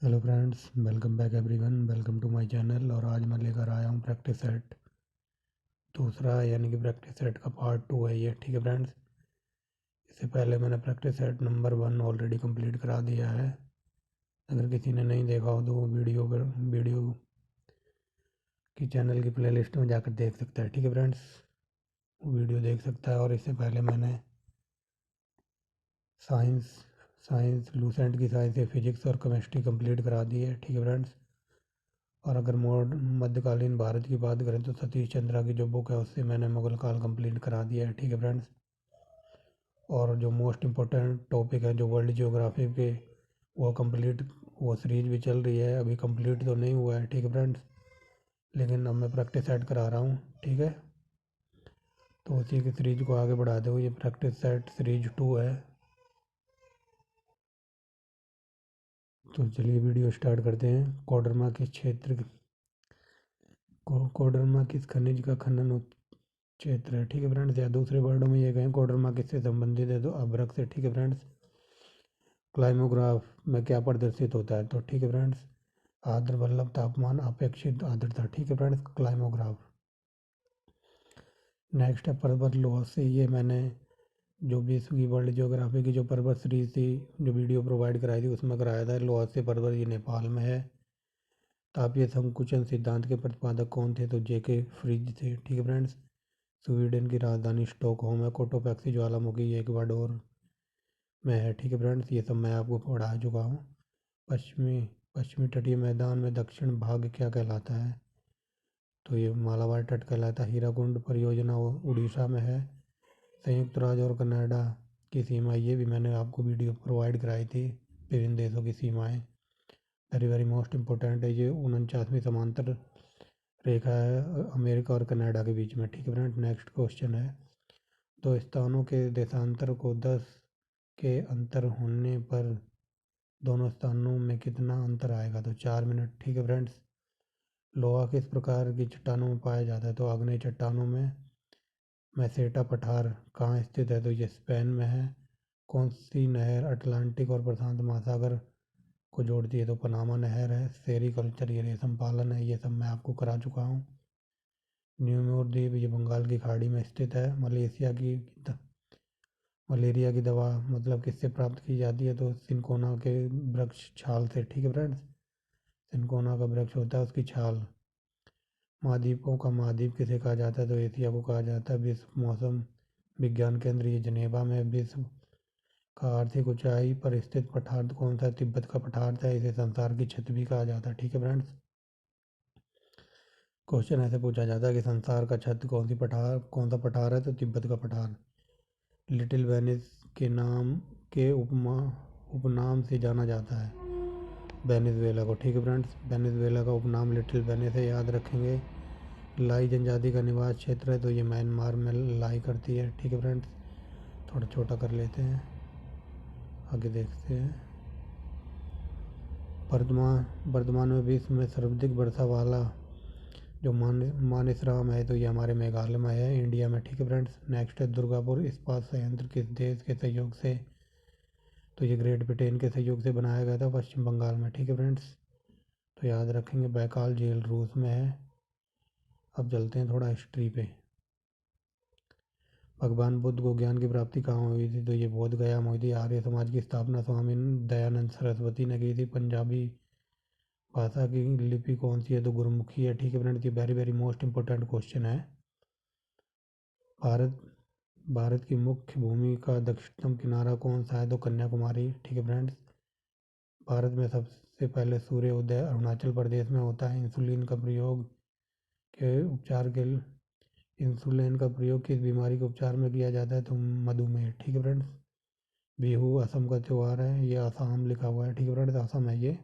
Hello friends, welcome back everyone. Welcome to my channel. और आज मैं लेकर आया हूँ प्रैक्टिस सेट दूसरा, यानी कि प्रैक्टिस सेट का पार्ट 2 है ये। ठीक है फ्रेंड्स, इससे पहले मैंने practice set number 1 already complete करा दिया है। अगर किसी ने नहीं देखा हो तो वो वीडियो की चैनल की प्लेलिस्ट में जाकर देख सकता है। ठीक है फ्रेंड्स, वो वीडियो देख सकता है। और इससे पहले मैंने साइंस साइंस लूसेंट की साइंस से फिजिक्स और केमिस्ट्री कंप्लीट करा दी है। ठीक है फ्रेंड्स, और अगर मध्यकालीन भारत की बात करें तो सतीश चंद्रा की जो बुक है उससे मैंने मुगल काल कंप्लीट करा दिया है। ठीक है फ्रेंड्स, और जो मोस्ट इम्पोर्टेंट टॉपिक है जो वर्ल्ड जियोग्राफी के, वो सीरीज भी चल रही है। अभी कंप्लीट तो नहीं हुआ है। ठीक है फ्रेंड्स, लेकिन अब मैं प्रैक्टिस सेट करा रहा हूँ। ठीक है, तो उसी की सीरीज को आगे बढ़ाते हुए ये प्रैक्टिस सेट सीरीज 2 है। तो चलिए वीडियो स्टार्ट करते हैं। कोडरमा किस खनिज का खनन क्षेत्र है। ठीक है फ्रेंड्स, या दूसरे वर्डों में ये कहें कोडरमा किससे संबंधित है तो अभ्रक से। ठीक है फ्रेंड्स, क्लाइमोग्राफ में क्या प्रदर्शित होता है तो ठीक है फ्रेंड्स, आर्द्र वल्लभ तापमान, अपेक्षित आर्द्रता। ठीक है फ्रेंड्स, क्लाइमोग्राफ। नेक्स्ट है पर्वत लोहा से। ये मैंने जो विश्व की वर्ल्ड ज्योग्राफी की जो पर्वत सीरीज थी, जो वीडियो प्रोवाइड कराई थी, उसमें कराया था। लोहा से पर्वत ये नेपाल में है। तापीय संकुचन सिद्धांत के प्रतिपादक कौन थे तो जेके फ्रिज थे। ठीक है फ्रेंड्स, स्वीडन की राजधानी स्टॉकहोम है। कोटोपैक्सी ज्वालामुखी ये इक्वाडोर में है। ठीक है फ्रेंड्स, ये सब मैं आपको पढ़ा चुका हूँ। पश्चिमी पश्चिमी तटीय मैदान में दक्षिण भाग क्या कहलाता है तो ये मालाबार तट कहलाता है। हीराकुंड परियोजना उड़ीसा में है। संयुक्त राज्य और कनाडा की सीमा, ये भी मैंने आपको वीडियो प्रोवाइड कराई थी। विभिन्न देशों की सीमाएं वेरी वेरी मोस्ट इम्पोर्टेंट है। ये 49वीं समांतर रेखा है अमेरिका और कनाडा के बीच में। ठीक है फ्रेंड, नेक्स्ट क्वेश्चन है, दो स्थानों के देशांतर को 10 के अंतर होने पर दोनों स्थानों में कितना अंतर आएगा तो 4 मिनट। ठीक है फ्रेंड्स, लोहा किस प्रकार की चट्टानों में पाया जाता है तो आग्नेय चट्टानों में। मैसेटा पठार कहाँ स्थित है तो ये स्पेन में है। कौन सी नहर अटलांटिक और प्रशांत महासागर को जोड़ती है तो पनामा नहर है। सेरीकल्चर ये रेशम पालन है। ये सब मैं आपको करा चुका हूँ। न्यूमोर द्वीप ये बंगाल की खाड़ी में स्थित है। मलेरिया की दवा मतलब किससे प्राप्त की जाती है तो सिनकोना के वृक्ष छाल से। ठीक है फ्रेंड्स, सिनकोना का वृक्ष होता है उसकी छाल। महाद्वीपों का महाद्वीप किसे कहा जाता है तो एशिया को कहा जाता है। विश्व मौसम विज्ञान केंद्र ये जनेवा में। विश्व का आर्थिक ऊंचाई पर स्थित पठार कौन सा है तिब्बत का पठार था। इसे संसार की छत भी कहा जाता है। ठीक है फ्रेंड्स, क्वेश्चन ऐसे पूछा जाता है कि संसार का छत कौन सा पठार है तो तिब्बत का पठार। लिटिल वेनिस के नाम के उपनाम से जाना जाता है वेनेजुएला को। ठीक है फ्रेंड्स, वेनेजुएला का उपनाम लिटिल वेनिस है, याद रखेंगे। लाई जनजाति का निवास क्षेत्र है तो ये म्यांमार में लाई करती है। ठीक है फ्रेंड्स, थोड़ा छोटा कर लेते हैं, आगे देखते हैं। वर्तमान में विश्व में सर्वाधिक वर्षा वाला जो मानसराम है तो ये हमारे मेघालय में है, इंडिया में। ठीक है फ्रेंड्स, नेक्स्ट है दुर्गापुर इस्पात संयंत्र किस देश के सहयोग से तो ये ग्रेट ब्रिटेन के सहयोग से बनाया गया था, पश्चिम बंगाल में। ठीक है फ्रेंड्स, तो याद रखेंगे। बैकाल झील रूस में है। अब चलते हैं थोड़ा हिस्ट्री पे। भगवान बुद्ध को ज्ञान की प्राप्ति कहाँ हुई थी तो ये बोध गया में हुई थी। आर्य समाज की स्थापना स्वामी दयानंद सरस्वती ने की थी। पंजाबी भाषा की लिपि कौन सी है तो गुरुमुखी है। ठीक है फ्रेंड्स, ये very very most important question है। भारत भारत की मुख्य भूमि का दक्षिणतम किनारा कौन सा है तो कन्याकुमारी। ठीक है फ्रेंड्स, भारत में सबसे पहले सूर्य उदय अरुणाचल प्रदेश में होता है। इंसुलिन का प्रयोग किस बीमारी के उपचार में किया जाता है तो मधुमेह। ठीक है फ्रेंड्स, बिहू असम का त्यौहार है। ये आसाम लिखा हुआ है। ठीक है फ्रेंड्स, असम है ये।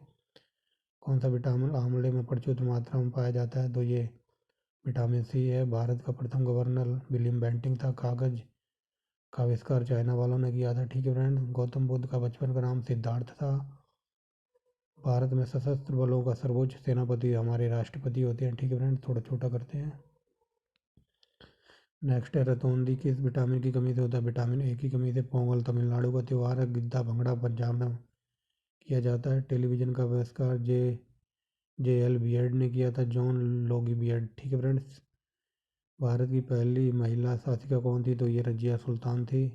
कौन सा विटामिन आंवले में प्रचुर मात्रा में पाया जाता है तो ये विटामिन सी है। भारत का प्रथम गवर्नर विलियम बेंटिंग था। कागज का आविष्कार चाइना वालों ने किया था। ठीक है फ्रेंड्स, गौतम बुद्ध का बचपन का नाम सिद्धार्थ था। भारत में सशस्त्र बलों का सर्वोच्च सेनापति हमारे राष्ट्रपति होते हैं। ठीक है फ्रेंड्स, थोड़ा छोटा करते हैं। नेक्स्ट है रतौंधी किस विटामिन की कमी से होता है विटामिन ए की कमी से। पोंगल तमिलनाडु का त्यौहार है। गिद्दा भंगड़ा पंजाब में किया जाता है। टेलीविज़न का आविष्कार JL बियर्ड ने किया था, जॉन लोगी बियर्ड। ठीक है फ्रेंड्स। भारत की पहली महिला शासिका कौन थी? तो ये रजिया सुल्तान थी।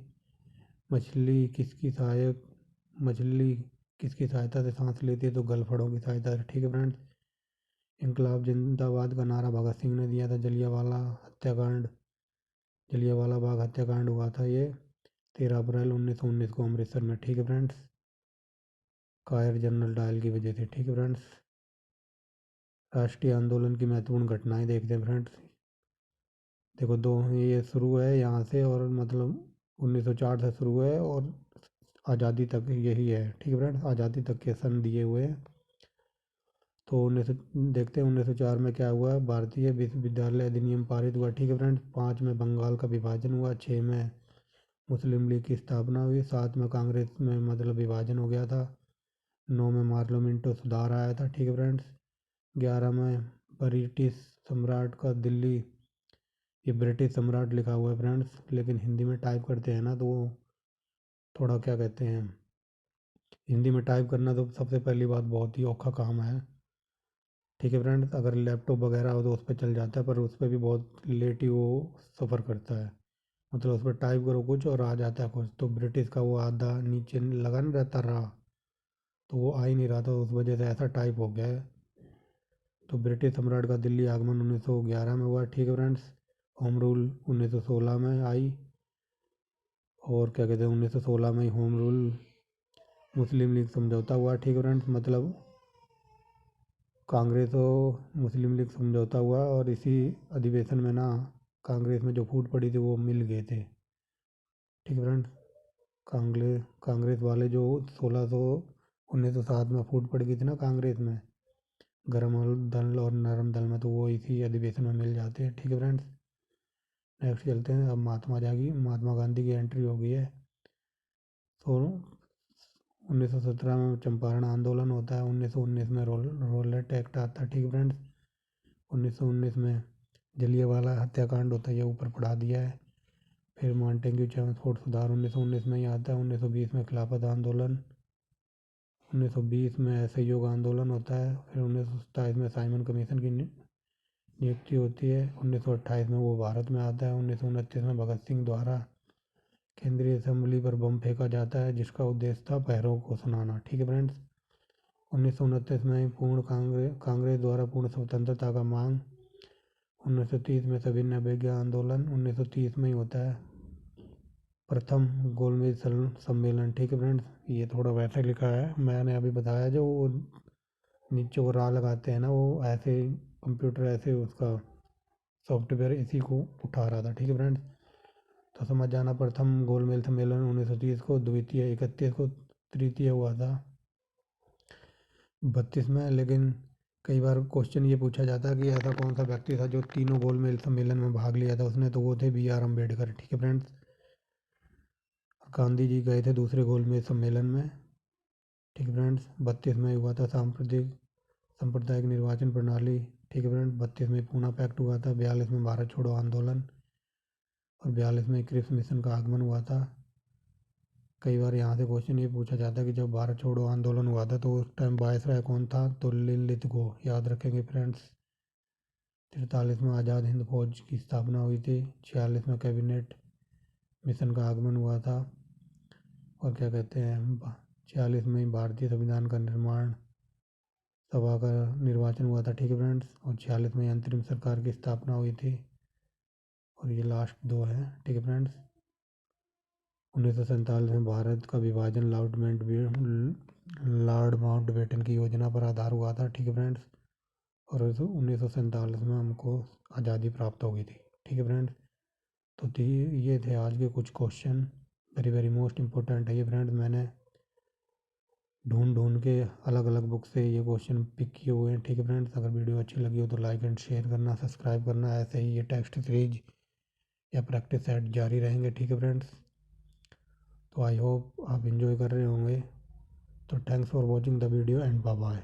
मछली किसकी सहायता से सांस लेती है? तो गलफड़ों की सहायता से। ठीक है फ्रेंड्स। इनकलाब जिंदाबाद का नारा भगत सिंह ने दिया था। जलियांवाला बाग हत्याकांड हुआ था ये 13 अप्रैल 1919 को अमृतसर में। ठीक है फ्रेंड्स। कायर जनरल डायल की वजह से। ठीक है फ्रेंड्स। राष्ट्रीय आंदोलन की महत्वपूर्ण घटनाएं देखते हैं फ्रेंड्स। देखो दो, ये शुरू है यहाँ से और मतलब 1904 से शुरू है और आज़ादी तक यही है। ठीक है फ्रेंड्स। आज़ादी तक के सन दिए हुए हैं। तो देखते हैं 1904 में क्या हुआ। भारतीय विश्वविद्यालय अधिनियम पारित हुआ। ठीक है फ्रेंड्स। 5 में बंगाल का विभाजन हुआ। 6 में मुस्लिम लीग की स्थापना हुई। 7 में कांग्रेस में मतलब विभाजन हो गया था। 9 में पार्लियामेंट सुधार आया था। ठीक है फ्रेंड्स। 11 में ब्रिटिश सम्राट का दिल्ली, ये ब्रिटिश सम्राट लिखा हुआ है फ्रेंड्स, लेकिन हिंदी में टाइप करते हैं ना तो वो थोड़ा क्या कहते हैं, हिंदी में टाइप करना तो सबसे पहली बात बहुत ही औखा काम है। ठीक है फ्रेंड्स। अगर लैपटॉप वगैरह हो तो उस पर चल जाता है, पर उस पर भी बहुत लेट ही वो सफ़र करता है। मतलब उस पर टाइप करो कुछ और आ जाता है कुछ। तो ब्रिटिश का वो आधा नीचे लगा नहीं रहता रहा, तो वो आ ही नहीं रहा था, उस वजह से ऐसा टाइप हो गया है। तो ब्रिटिश सम्राट का दिल्ली आगमन 1911 में हुआ। ठीक है फ्रेंड्स। होम रूल 1916 में आई। और क्या कहते हैं 1916 में ही होम रूल मुस्लिम लीग समझौता हुआ। ठीक है फ्रेंड्स। मतलब कांग्रेस और मुस्लिम लीग समझौता हुआ और इसी अधिवेशन में ना कांग्रेस में जो फूट पड़ी थी वो मिल गए थे। ठीक है फ्रेंड्स। कांग्रेस वाले जो 1907 में फूट पड़ गई थी ना कांग्रेस में, गर्म दल और नरम दल में, तो वो इसी अधिवेशन में मिल जाते हैं। ठीक है फ्रेंड्स। नेक्स्ट चलते हैं। अब महात्मा गांधी की एंट्री हो गई है। तो 1917 में चंपारण आंदोलन होता है। 1919 में रोलेट एक्ट आता है। ठीक है फ्रेंड्स। 1919 में जलियांवाला हत्याकांड होता है, ये ऊपर पढ़ा दिया है। फिर मॉन्टेग्यू चेम्सफोर्ड सुधार 1919 में ही आता है। 1920 में खिलाफत आंदोलन, 1920 में असहयोग आंदोलन होता है। फिर 1927 में साइमन कमीशन की नियुक्ति होती है। 1928 में वो भारत में आता है। 1929 में भगत सिंह द्वारा केंद्रीय असेंबली पर बम फेंका जाता है, जिसका उद्देश्य था पैरों को सुनाना। ठीक है फ्रेंड्स। 1929 में कांग्रेस द्वारा पूर्ण स्वतंत्रता का मांग। 1930 में सविनय अवज्ञा आंदोलन। 1930 में ही होता है प्रथम गोलमेज सम्मेलन। ठीक है फ्रेंड्स। ये थोड़ा वैसे लिखा है, मैंने अभी बताया जो वो नीचे वो रा लगाते हैं ना, वो ऐसे कंप्यूटर ऐसे उसका सॉफ्टवेयर इसी को उठा रहा था। ठीक है फ्रेंड्स। तो समझ जाना। प्रथम गोलमेज सम्मेलन 1930 को, द्वितीय 31 को, तृतीय हुआ था 32 में। लेकिन कई बार क्वेश्चन ये पूछा जाता है कि ऐसा कौन सा व्यक्ति था जो तीनों गोलमेज सम्मेलन में भाग लिया था उसने, तो वो थे BR अम्बेडकर। ठीक है फ्रेंड्स। गांधी जी गए थे दूसरे गोलमेज सम्मेलन में। ठीक है फ्रेंड्स। 32 में हुआ था सांप्रदायिक निर्वाचन प्रणाली। ठीक है फ्रेंड्स। 32 में पूना पैक्ट हुआ था। 42 में भारत छोड़ो आंदोलन और 42 में क्रिप्स मिशन का आगमन हुआ था। कई बार यहाँ से क्वेश्चन ये पूछा जाता है कि जब भारत छोड़ो आंदोलन हुआ था तो उस टाइम वायसराय कौन था, तो लिनलिथ गो, याद रखेंगे फ्रेंड्स। 43 में आज़ाद हिंद फौज की स्थापना हुई थी। 46 में कैबिनेट मिशन का आगमन हुआ था। और क्या कहते हैं 46 में ही भारतीय संविधान का निर्माण सभा का निर्वाचन हुआ था। ठीक है फ्रेंड्स। और 46 में अंतरिम सरकार की स्थापना हुई थी। और ये लास्ट दो है। ठीक है फ्रेंड्स। 1947 में भारत का विभाजन लॉर्ड माउंटबेटन की योजना पर आधार हुआ था। ठीक है फ्रेंड्स। और 1947 में हमको आज़ादी प्राप्त हो गई थी। ठीक है फ्रेंड्स। तो ये थे आज के कुछ question, very very most important है ये फ्रेंड्स। मैंने ढूंढ के अलग अलग बुक से ये क्वेश्चन पिक किए हुए हैं। ठीक है फ्रेंड्स। अगर वीडियो अच्छी लगी हो तो लाइक एंड शेयर करना, सब्सक्राइब करना। ऐसे ही ये टेक्स्ट सीरीज या प्रैक्टिस सेट जारी रहेंगे। ठीक है फ्रेंड्स। तो आई होप आप इंजॉय कर रहे होंगे। तो thanks for watching the video and bye bye.